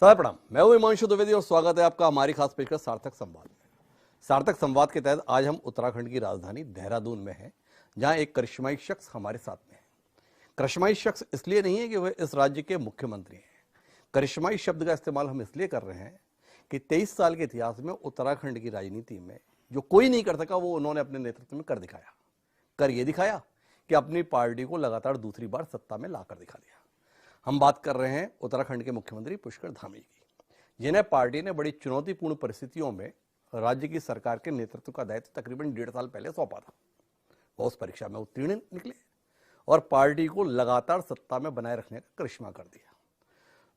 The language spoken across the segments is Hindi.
सादर प्रणाम। मैं हूं हिमांशु द्विवेदी और स्वागत है आपका हमारी खास पेशकश सार्थक संवाद में। सार्थक संवाद के तहत आज हम उत्तराखंड की राजधानी देहरादून में हैं, जहां एक करिश्माई शख्स हमारे साथ में है। करिश्माई शख्स इसलिए नहीं है कि वह इस राज्य के मुख्यमंत्री हैं। करिश्माई शब्द का इस्तेमाल हम इसलिए कर रहे हैं कि 23 साल के इतिहास में उत्तराखंड की राजनीति में जो कोई नहीं कर सका वो उन्होंने अपने नेतृत्व में कर दिखाया। कर ये दिखाया कि अपनी पार्टी को लगातार दूसरी बार सत्ता में लाकर दिखा दिया। हम बात कर रहे हैं उत्तराखंड के मुख्यमंत्री पुष्कर धामी की, जिन्हें पार्टी ने बड़ी चुनौतीपूर्ण परिस्थितियों में राज्य की सरकार के नेतृत्व का दायित्व तकरीबन 1.5 साल पहले सौंपा था। वो उस परीक्षा में उत्तीर्ण निकले और पार्टी को लगातार सत्ता में बनाए रखने का करिश्मा कर दिया।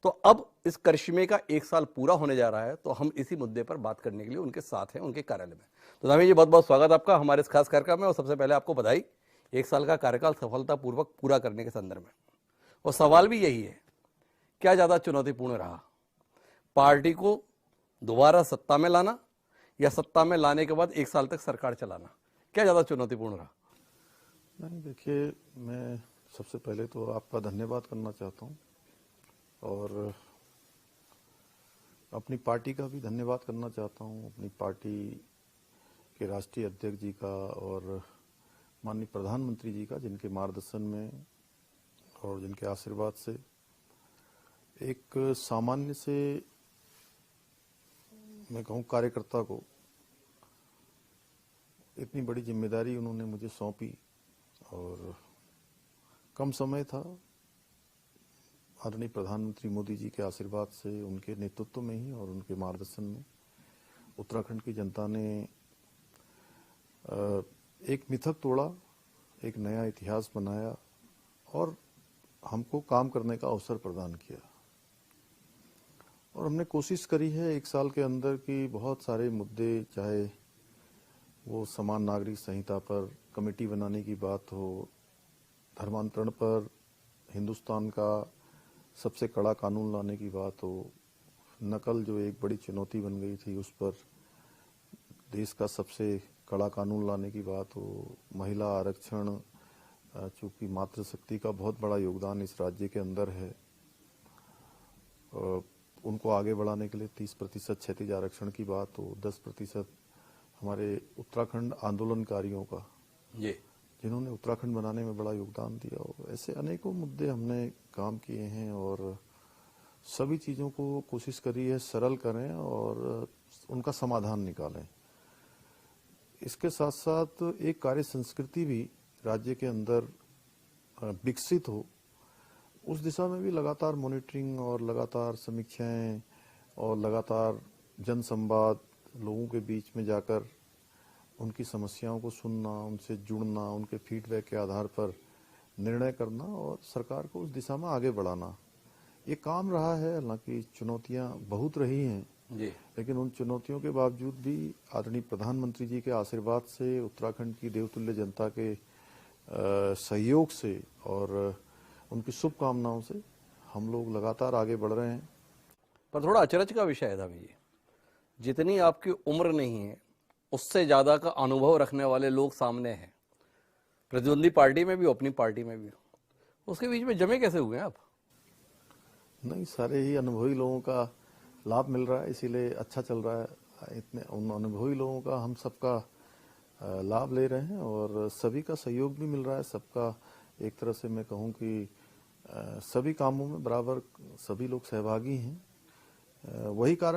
तो अब इस करिश्मे का 1 साल पूरा होने जा रहा है, तो हम इसी मुद्दे पर बात करने के लिए उनके साथ हैं, उनके कार्यालय में। तो धामी जी, बहुत बहुत स्वागत आपका हमारे इस खास कार्यक्रम में। और सबसे पहले आपको बधाई 1 साल का कार्यकाल सफलतापूर्वक पूरा करने के संदर्भ में। और सवाल भी यही है, क्या ज्यादा चुनौतीपूर्ण रहा, पार्टी को दोबारा सत्ता में लाना या सत्ता में लाने के बाद 1 साल तक सरकार चलाना? क्या ज्यादा चुनौतीपूर्ण रहा? नहीं, देखिए, मैं सबसे पहले तो आपका धन्यवाद करना चाहता हूँ और अपनी पार्टी का भी धन्यवाद करना चाहता हूँ, अपनी पार्टी के राष्ट्रीय अध्यक्ष जी का और माननीय प्रधानमंत्री जी का, जिनके मार्गदर्शन में और जिनके आशीर्वाद से एक सामान्य से मैं कहूँ कार्यकर्ता को इतनी बड़ी जिम्मेदारी उन्होंने मुझे सौंपी। और कम समय था, आदरणीय प्रधानमंत्री मोदी जी के आशीर्वाद से, उनके नेतृत्व में ही और उनके मार्गदर्शन में उत्तराखंड की जनता ने एक मिथक तोड़ा, एक नया इतिहास बनाया और हमको काम करने का अवसर प्रदान किया। और हमने कोशिश करी है 1 साल के अंदर कि बहुत सारे मुद्दे, चाहे वो समान नागरिक संहिता पर कमेटी बनाने की बात हो, धर्मांतरण पर हिंदुस्तान का सबसे कड़ा कानून लाने की बात हो, नकल जो एक बड़ी चुनौती बन गई थी उस पर देश का सबसे कड़ा कानून लाने की बात हो, महिला आरक्षण, चूंकि मातृशक्ति का बहुत बड़ा योगदान इस राज्य के अंदर है, उनको आगे बढ़ाने के लिए 30% क्षैतिज आरक्षण की बात हो, 10% हमारे उत्तराखंड आंदोलनकारियों का, जिन्होंने उत्तराखंड बनाने में बड़ा योगदान दिया हो, ऐसे अनेकों मुद्दे हमने काम किए हैं और सभी चीज़ों को कोशिश करी है सरल करें और उनका समाधान निकालें। इसके साथ साथ एक कार्य संस्कृति भी राज्य के अंदर विकसित हो, उस दिशा में भी लगातार मॉनिटरिंग और लगातार समीक्षाएं और लगातार जन संवाद, लोगों के बीच में जाकर उनकी समस्याओं को सुनना, उनसे जुड़ना, उनके फीडबैक के आधार पर निर्णय करना और सरकार को उस दिशा में आगे बढ़ाना, ये काम रहा है। हालांकि चुनौतियां बहुत रही हैं जी, लेकिन उन चुनौतियों के बावजूद भी आदरणीय प्रधानमंत्री जी के आशीर्वाद से, उत्तराखंड की देवतुल्य जनता के सहयोग से और उनकी शुभकामनाओं से हम लोग लगातार आगे बढ़ रहे हैं। पर थोड़ा अचरज का विषय है धामी जी, जितनी आपकी उम्र नहीं है उससे ज्यादा का अनुभव रखने वाले लोग सामने हैं, प्रतिद्वंदी पार्टी में भी हो, अपनी पार्टी में भी हो, उसके बीच में जमे कैसे हुए आप? नहीं, सारे ही अनुभवी लोगों का लाभ मिल रहा है, इसीलिए अच्छा चल रहा है। इतने उन अनुभवी लोगों का हम सबका लाभ ले रहे हैं और सभी का सहयोग भी मिल रहा है। सबका एक तरह से मैं कहूँ कि सभी कामों में बराबर सभी लोग सहभागी हैं। वही कारण